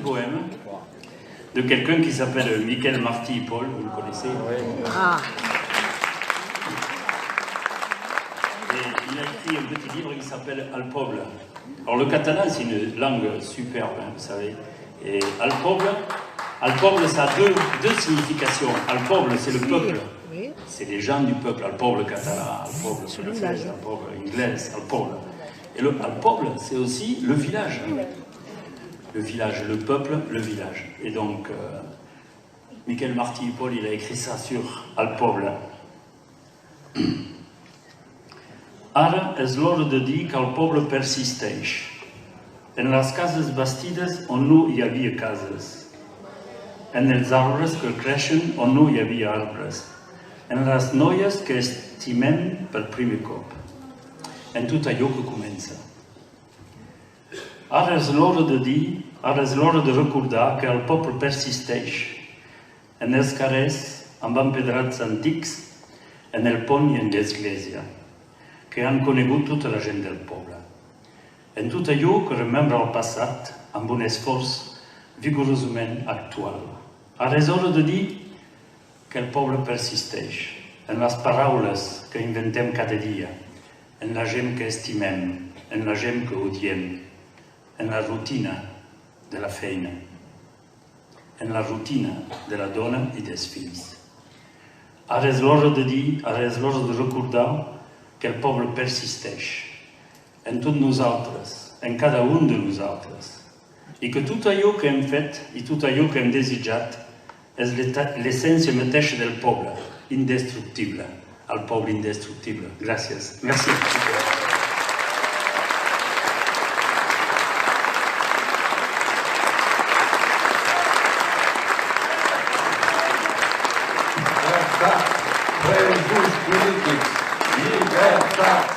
poème de quelqu'un qui s'appelle Michel Martí-i-Pol, vous le connaissez? Ah. Et il a écrit un petit livre qui s'appelle Al Poble. Alors le catalan, c'est une langue superbe, hein, vous savez. Et Al Poble, ça a deux significations. Al Poble, c'est le peuple. Oui. C'est les gens du peuple. Al Poble catalan, Al Poble français, Al Poble anglais, Al Poble. Et le Al Poble, c'est aussi le village. Le village, le peuple, le village. Et donc, Michel Martí-i-Pol, il a écrit ça sur Al Poble. Ara és l'hora de dir que el poble persisteix. En les cases bastides on no hi havia cases. En els arbres que creixen on no hi havia arbres. En les noies que estimem per primer cop. En tot allò que comença. Ara és l'hora de dir, ara és l'hora de recordar que el poble persisteix. En els carrers, amb empedrats antics, en el pont i en l'església, que han conegut tota la gent del poble. En tot allò que remembra el passat amb un esforç vigorosament actual. Ara és hora de dir que el poble persisteix en les paraules que inventem cada dia, en la gent que estimem, en la gent que odiem, en la rutina de la feina, en la rutina de la dona i dels fills. Ara és l'hora de dir, ara és l'hora de recordar que el poble persisteix en tots nosaltres, en cada un de nosaltres, i que tot allò que hem fet i tot allò que hem desitjat és l'essència mateixa del poble, indestructible, el poble indestructible. Gràcies. Gràcies. Presos polítics, llibertat!